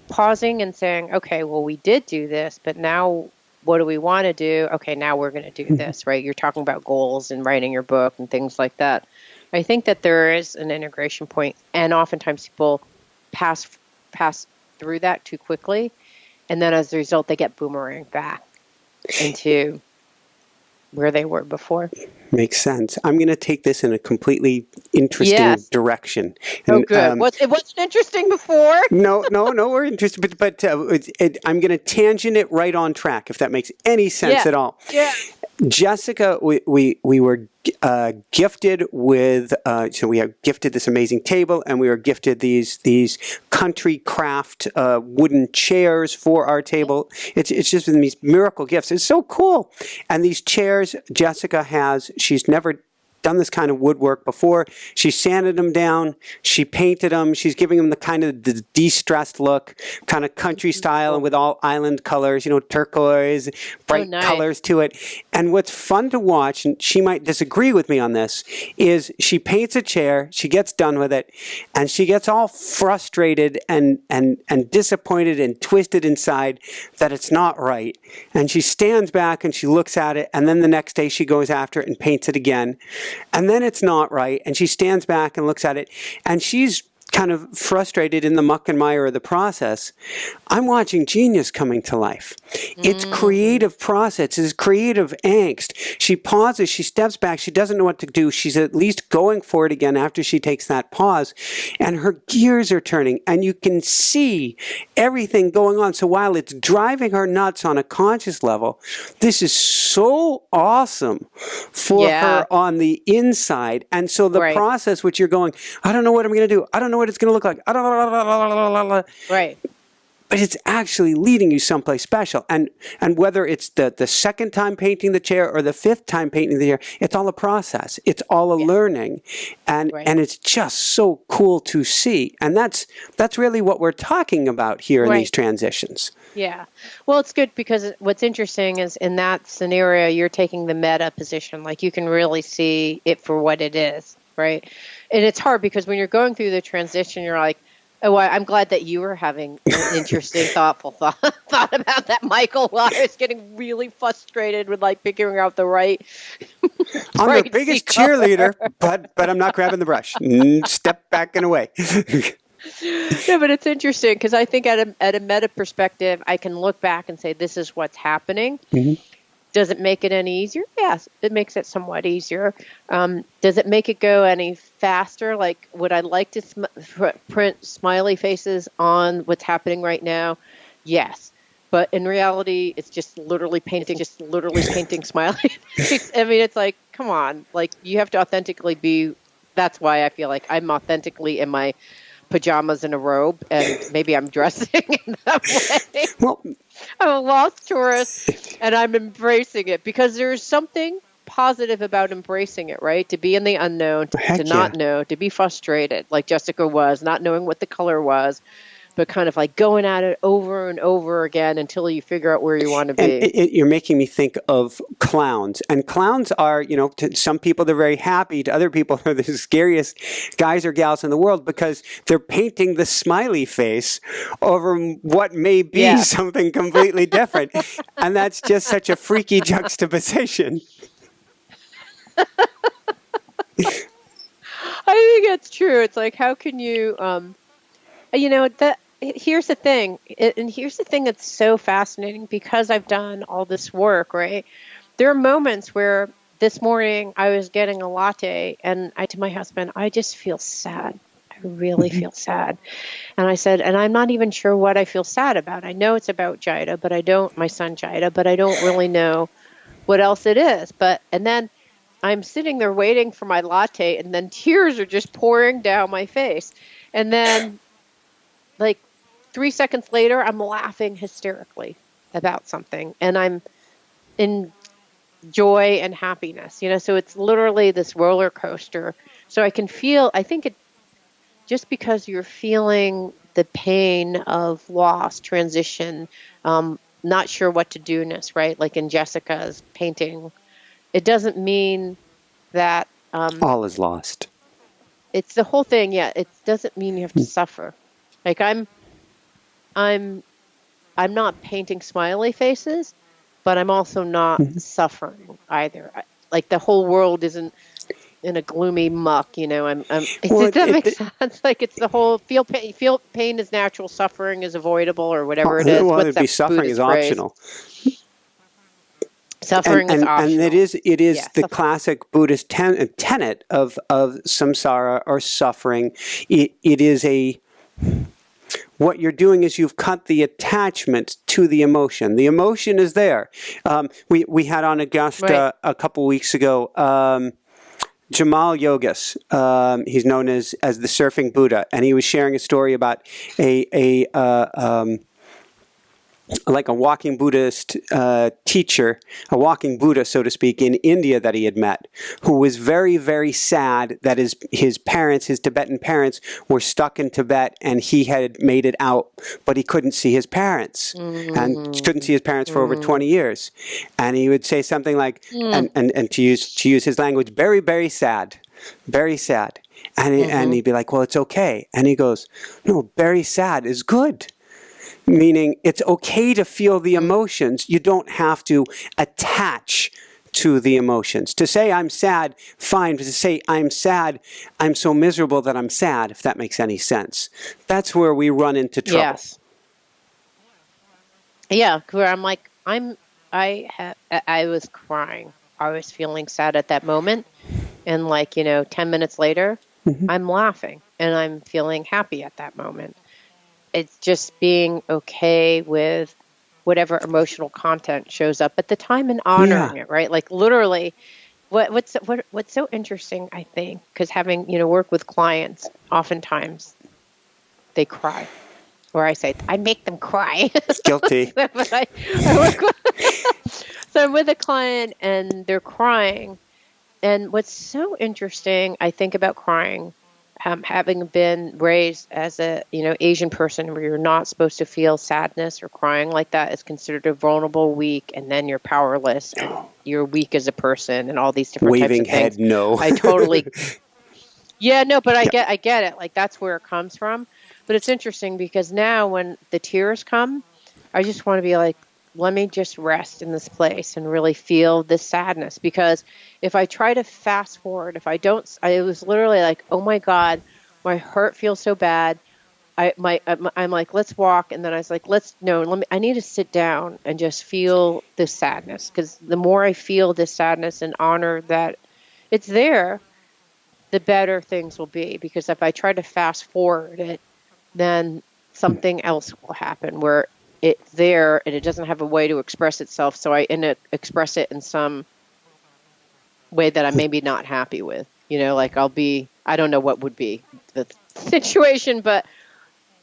pausing and saying, okay, well, we did do this, but now what do we want to do? Okay, now we're going to do this, right? You're talking about goals and writing your book and things like that. I think that there is an integration point, and oftentimes people pass through that too quickly, and then as a result, they get boomerang back into where they were before. Makes sense. I'm going to take this in a completely interesting direction. And, good. It wasn't interesting before? No, we're interested, but I'm going to tangent it right on track, if that makes any sense at all. Yeah. Jessica, we were gifted with, so we have gifted this amazing table, and we were gifted these country craft wooden chairs for our table. It's just been these miracle gifts. It's so cool. And these chairs Jessica has, she's never done this kind of woodwork before. She sanded them down. She painted them. She's giving them the kind of the de-stressed look, kind of country style, and with all island colors, turquoise, bright colors to it. And what's fun to watch, and she might disagree with me on this, is she paints a chair, she gets done with it, and she gets all frustrated and disappointed and twisted inside that it's not right. And she stands back and she looks at it, and then the next day she goes after it and paints it again. And then it's not right, and she stands back and looks at it, and she's kind of frustrated in the muck and mire of the process. I'm watching genius coming to life. It's creative process. It's creative angst. She pauses. She steps back. She doesn't know what to do. She's at least going for it again after she takes that pause. And her gears are turning. And you can see everything going on. So while it's driving her nuts on a conscious level, this is so awesome for her on the inside. And so the process, which you're going, I don't know what I'm going to do. I don't know what it's going to look like. I don't know. Right. But it's actually leading you someplace special. And whether it's the second time painting the chair or the fifth time painting the chair, it's all a process. It's all a learning. And it's just so cool to see. And that's really what we're talking about here in these transitions. Yeah. Well, it's good because what's interesting is in that scenario, you're taking the meta position. Like you can really see it for what it is, right? And it's hard because when you're going through the transition, you're like, oh, I'm glad that you were having an interesting, thoughtful thought about that, Michael, while I was getting really frustrated with like figuring out the right. I'm the biggest cheerleader, but I'm not grabbing the brush. Step back and away. No, but it's interesting because I think at a meta perspective, I can look back and say, this is what's happening. Mm-hmm. Does it make it any easier? Yes, it makes it somewhat easier. Does it make it go any faster? Like, would I like to print smiley faces on what's happening right now? Yes. But in reality, it's just literally painting smiley faces. I mean, it's like, come on. Like, you have to authentically be. That's why I feel like I'm authentically in my pajamas and a robe, and maybe I'm dressing in that way. Well, I'm a lost tourist, and I'm embracing it because there's something positive about embracing it, right? To be in the unknown, to not know, to be frustrated, like Jessica was, not knowing what the color was, but kind of like going at it over and over again until you figure out where you want to be. And you're making me think of clowns. And clowns are, to some people, they're very happy. To other people, they're the scariest guys or gals in the world because they're painting the smiley face over what may be something completely different. And that's just such a freaky juxtaposition. I think it's true. It's like, how can you, here's the thing, and here's the thing that's so fascinating because I've done all this work, right? There are moments where this morning I was getting a latte and I to my husband, I just feel sad. I really feel sad. And I said, and I'm not even sure what I feel sad about. I know it's about my son Jida, but I don't really know what else it is. And then I'm sitting there waiting for my latte and then tears are just pouring down my face. And then like 3 seconds later, I'm laughing hysterically about something, and I'm in joy and happiness, so it's literally this roller coaster. So I can feel, I think just because you're feeling the pain of loss, transition, not sure what to do-ness, right? Like in Jessica's painting, it doesn't mean that all is lost. It's the whole thing. Yeah. It doesn't mean you have to suffer. Like I'm not painting smiley faces, but I'm also not suffering either. Like the whole world isn't in a gloomy muck, Does that make sense? Like it's the whole feel pain is natural, suffering is avoidable, or whatever it is. Well, it'd be suffering is optional. Suffering is optional. And it is the classic Buddhist tenet of samsara or suffering. It is what you're doing is you've cut the attachment to the emotion. The emotion is there. We had on a guest a couple weeks ago, Jamal Yogas. He's known as the Surfing Buddha, and he was sharing a story about a like a walking Buddhist teacher, a walking Buddha, so to speak, in India that he had met, who was very, very sad that his parents, his Tibetan parents, were stuck in Tibet, and he had made it out, but he couldn't see his parents, and couldn't see his parents for over 20 years. And he would say something like, and to use his language, very, very sad, very sad. And he'd be like, well, it's okay. And he goes, no, very sad is good. Meaning it's okay to feel the emotions. You don't have to attach to the emotions. To say I'm sad, fine. But to say I'm sad, I'm so miserable that I'm sad, if that makes any sense. That's where we run into trouble. Yes. Yeah, where I'm like, I was crying. I was feeling sad at that moment. And 10 minutes later, I'm laughing and I'm feeling happy at that moment. It's just being okay with whatever emotional content shows up at the time and honoring it, right? Like literally, what's so interesting, I think, because having work with clients, oftentimes they cry, or I say I make them cry. Guilty. So I'm with a client and they're crying, and what's so interesting, I think, about crying. Having been raised as a Asian person where you're not supposed to feel sadness or crying like that is considered a vulnerable, weak, and then you're powerless and you're weak as a person and all these different waving types of things. head, no. I totally, but I get it. Like that's where it comes from. But it's interesting because now when the tears come, I just want to be like, let me just rest in this place and really feel this sadness. Because if I try to fast forward, if I don't, I was literally like, oh my God, my heart feels so bad. I'm like, let's walk. And then I was like, I need to sit down and just feel this sadness. Because the more I feel this sadness and honor that it's there, the better things will be. Because if I try to fast forward it, then something else will happen where it's there and it doesn't have a way to express itself. So I express it in some way that I'm maybe not happy with, like I don't know what would be the situation, but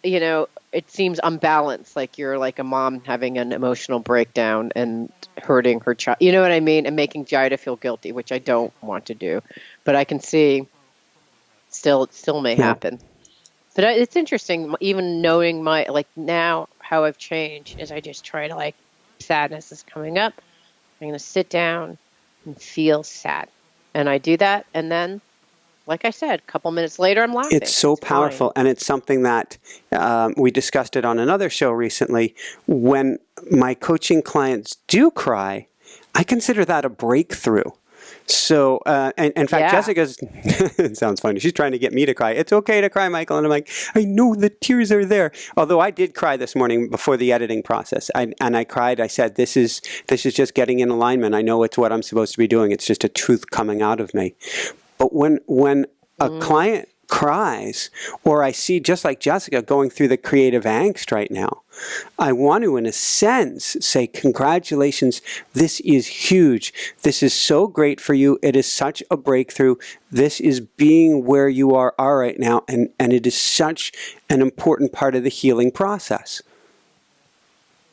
it seems unbalanced. Like you're like a mom having an emotional breakdown and hurting her child, you know what I mean? And making Jida feel guilty, which I don't want to do, but I can see it still may happen. But it's interesting, even knowing now how I've changed is I just try to sadness is coming up. I'm going to sit down and feel sad. And I do that. And then, like I said, a couple minutes later, I'm laughing. It's so powerful. And it's something that we discussed it on another show recently. When my coaching clients do cry, I consider that a breakthrough. So, and in fact, Jessica's, it sounds funny. She's trying to get me to cry. It's okay to cry, Michael. And I'm like, I know the tears are there. Although I did cry this morning before the editing process. I cried. I said, this is just getting in alignment. I know it's what I'm supposed to be doing. It's just a truth coming out of me. But when a client cries, or I see, just like Jessica, going through the creative angst right now, I want to, in a sense, say, congratulations, this is huge. This is so great for you. It is such a breakthrough. This is being where you are right now, and it is such an important part of the healing process.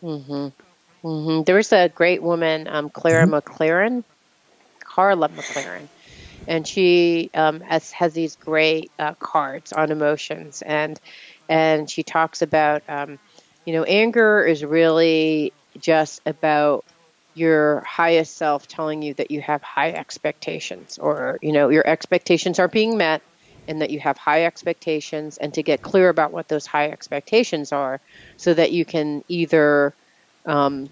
There was a great woman, Carla McLaren. And she has these great cards on emotions, and she talks about, anger is really just about your highest self telling you that you have high expectations, or your expectations are being met, and that you have high expectations, and to get clear about what those high expectations are, so that you can either let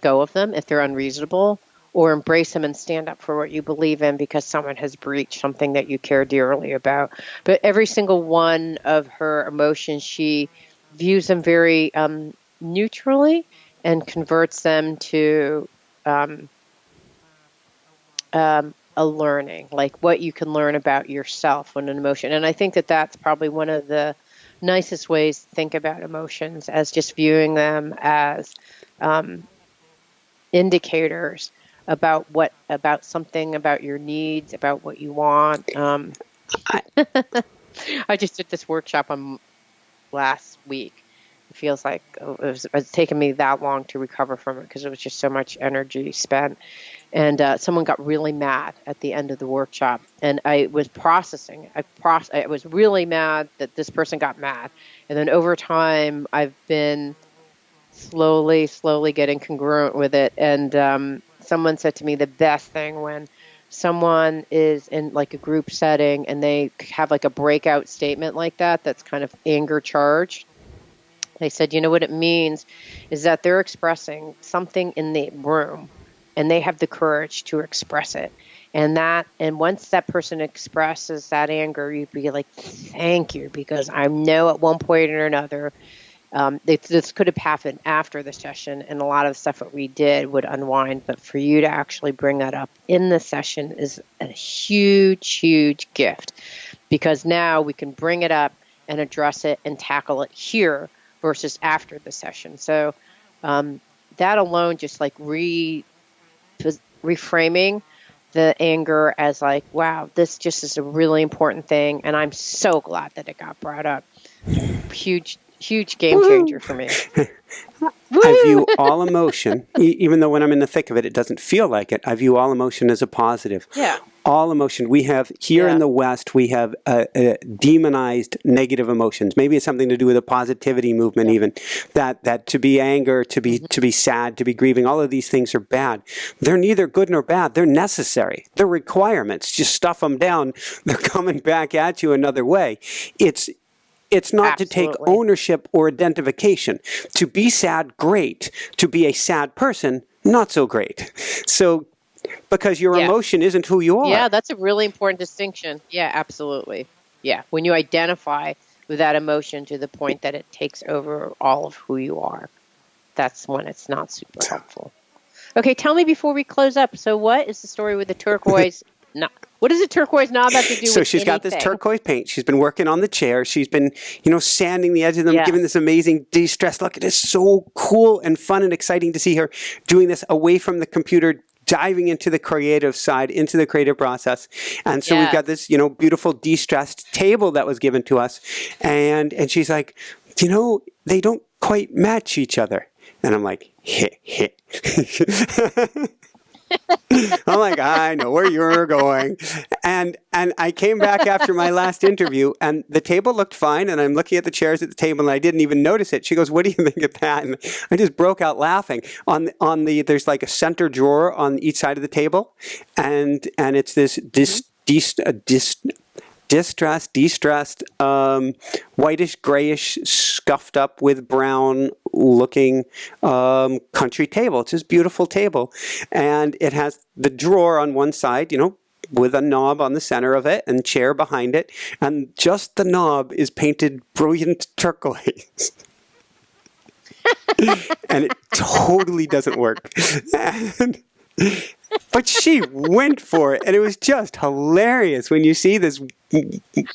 go of them if they're unreasonable, or embrace them and stand up for what you believe in because someone has breached something that you care dearly about. But every single one of her emotions, she views them very neutrally and converts them to a learning, like what you can learn about yourself when an emotion. And I think that that's probably one of the nicest ways to think about emotions, as just viewing them as indicators about something, about your needs, about what you want. I just did this workshop last week, It feels like it's taken me that long to recover from it because it was just so much energy spent. And someone got really mad at the end of the workshop, and I was processing. I was really mad that this person got mad, and then over time, I've been slowly getting congruent with it. And someone said to me the best thing when someone is in like a group setting and they have like a breakout statement like that, that's kind of anger charged. They said, you know what it means is that they're expressing something in the room and they have the courage to express it. And once that person expresses that anger, you'd be like, thank you, because I know at one point or another, this could have happened after the session, and a lot of the stuff that we did would unwind. But for you to actually bring that up in the session is a huge gift, because now we can bring it up and address it and tackle it here versus after the session. So that alone, just like reframing the anger as like, wow, this just is a really important thing, and I'm so glad that it got brought up. Huge game changer for me. I view all emotion, even though when I'm in the thick of it, it doesn't feel like it. I view all emotion as a positive. Yeah. All emotion. We have here in the West, we have demonized negative emotions. Maybe it's something to do with the positivity movement, even that to be anger, to be sad, to be grieving. All of these things are bad. They're neither good nor bad. They're necessary. They're requirements. Just stuff them down. They're coming back at you another way. It's not to take ownership or identification. To be sad, great. To be a sad person, not so great. So, because your emotion isn't who you are. Yeah, that's a really important distinction. Yeah, absolutely. Yeah, when you identify with that emotion to the point that it takes over all of who you are, that's when it's not super helpful. Okay, tell me before we close up. So what is the story with the turquoise knob? What does a turquoise knob have to do with So she's got this turquoise paint. She's been working on the chair. She's been, sanding the edge of them, giving this amazing de-stress look. It is so cool and fun and exciting to see her doing this away from the computer, diving into the creative side, into the creative process. And so we've got this, beautiful de-stressed table that was given to us. And she's like, they don't quite match each other. And I'm like, hit. I'm like, I know where you're going. And I came back after my last interview, and the table looked fine, and I'm looking at the chairs at the table, and I didn't even notice it. She goes, what do you think of that? And I just broke out laughing. There's like a center drawer on each side of the table, and it's this de-stressed, whitish, grayish, scuffed up with brown looking country table. It's this beautiful table. And it has the drawer on one side, with a knob on the center of it and chair behind it. And just the knob is painted brilliant turquoise. And it totally doesn't work. But she went for it, and it was just hilarious when you see this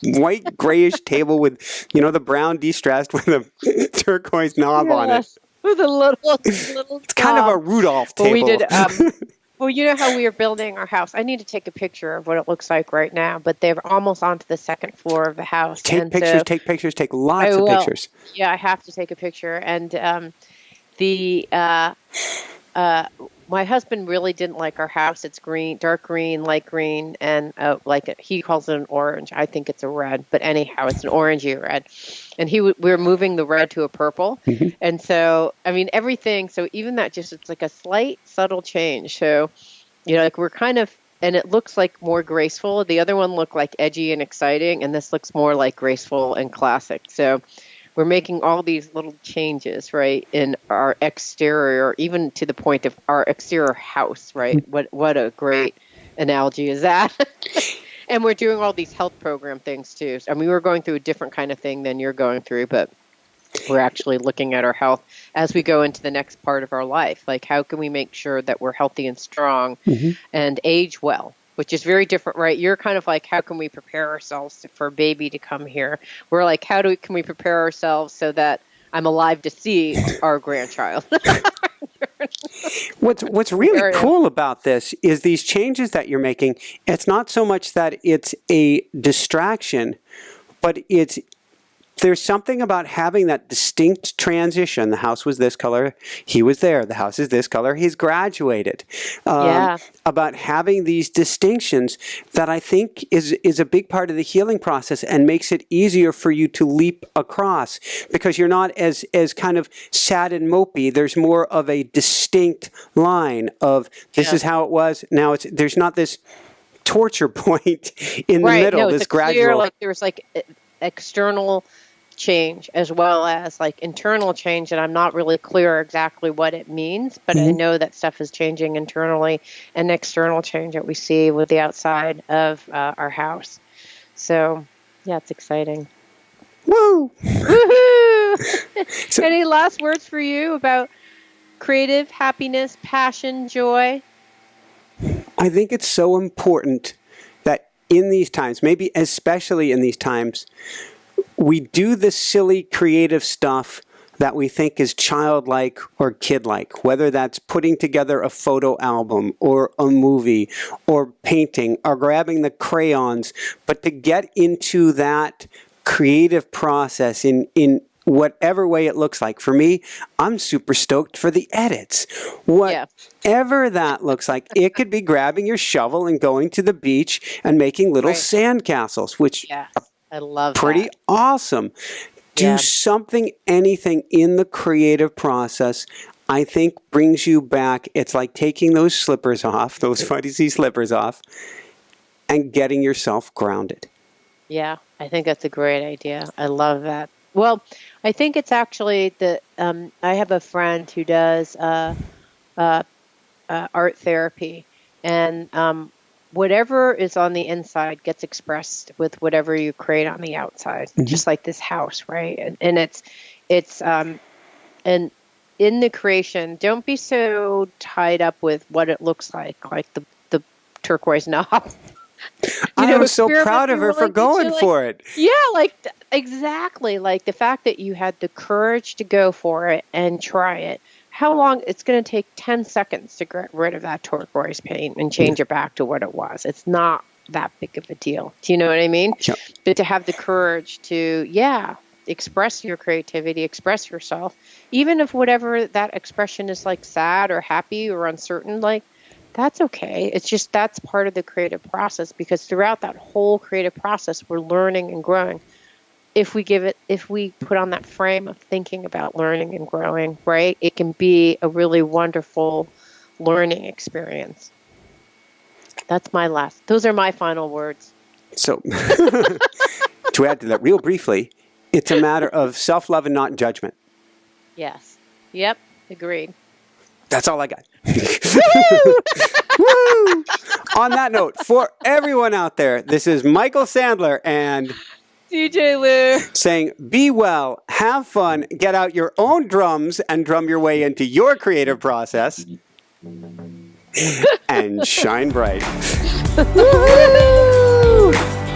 white grayish table with, the brown de-stressed with a turquoise knob on it. With a little it's kind of a Rudolph table. Well, we did. Well, you know how we are building our house. I need to take a picture of what it looks like right now, but they're almost onto the second floor of the house. Take pictures, take lots of pictures. Yeah, I have to take a picture. And my husband really didn't like our house. It's green, dark green, light green, and he calls it an orange. I think it's a red, but anyhow, it's an orangey red. And we're moving the red to a purple. Mm-hmm. And so, everything. So even that it's like a slight, subtle change. So, we're kind of, and it looks like more graceful. The other one looked like edgy and exciting, and this looks more like graceful and classic. So we're making all these little changes, right, in our exterior, even to the point of our exterior house, right? What a great analogy is that? And we're doing all these health program things too. We're going through a different kind of thing than you're going through, but we're actually looking at our health as we go into the next part of our life. Like, how can we make sure that we're healthy and strong and age well? Which is very different, right? You're kind of like, how can we prepare ourselves for a baby to come here? We're like, can we prepare ourselves so that I'm alive to see our grandchild? What's really cool about this is these changes that you're making. It's not so much that it's a distraction, but it's there's something about having that distinct transition. The house was this color, he was there. The house is this color, he's graduated. About having these distinctions that I think is a big part of the healing process and makes it easier for you to leap across, because you're not as kind of sad and mopey. There's more of a distinct line of this is how it was. Now there's not this torture point in the middle. No, this it's gradual. clear, like there's like external change as well as like internal change, and I'm not really clear exactly what it means, but I know that stuff is changing internally, and external change that we see with the outside of our house. So yeah, it's exciting. Woo! Woohoo! So, any last words for you about creative happiness, passion, joy? I think it's so important that in these times, maybe especially in these times, we do the silly creative stuff that we think is childlike or kid-like, whether that's putting together a photo album or a movie or painting or grabbing the crayons, but to get into that creative process in whatever way it looks like. For me, I'm super stoked for the edits. Whatever that looks like. It could be grabbing your shovel and going to the beach and making little sandcastles, which I love pretty awesome. Do something, anything in the creative process, I think brings you back. It's like taking those slippers off, those fuzzy slippers off, and getting yourself grounded. Yeah, I think that's a great idea. I love that. Well, I think it's actually that I have a friend who does art therapy, and whatever is on the inside gets expressed with whatever you create on the outside, just like this house, right? And it's and in the creation, don't be so tied up with what it looks like the turquoise knob. I am so proud of her for going for it. Yeah, like exactly. Like the fact that you had the courage to go for it and try it. How long? It's going to take 10 seconds to get rid of that turquoise paint and change it back to what it was. It's not that big of a deal. Do you know what I mean? Yep. But to have the courage to, express your creativity, express yourself, even if whatever that expression is like sad or happy or uncertain, like, that's okay. It's just that's part of the creative process, because throughout that whole creative process, we're learning and growing. If we put on that frame of thinking about learning and growing, right, it can be a really wonderful learning experience. Those are my final words. So, to add to that real briefly, it's a matter of self-love and not judgment. Yes. Yep. Agreed. That's all I got. Woo! On that note, for everyone out there, this is Michael Sandler and DJ Lou saying, be well, have fun, get out your own drums and drum your way into your creative process, and shine bright. Woo!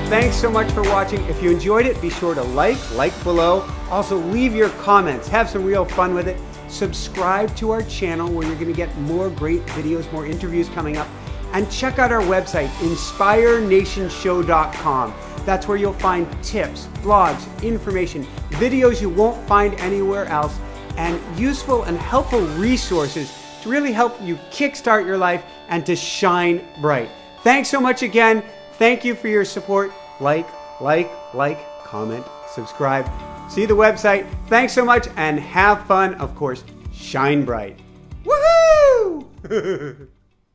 Thanks so much for watching. If you enjoyed it, be sure to like below. Also, leave your comments. Have some real fun with it. Subscribe to our channel where you're going to get more great videos, more interviews coming up. And check out our website, inspirenationshow.com. That's where you'll find tips, blogs, information, videos you won't find anywhere else, and useful and helpful resources to really help you kickstart your life and to shine bright. Thanks so much again. Thank you for your support. Like, comment, subscribe. See the website. Thanks so much and have fun. Of course, shine bright. Woohoo!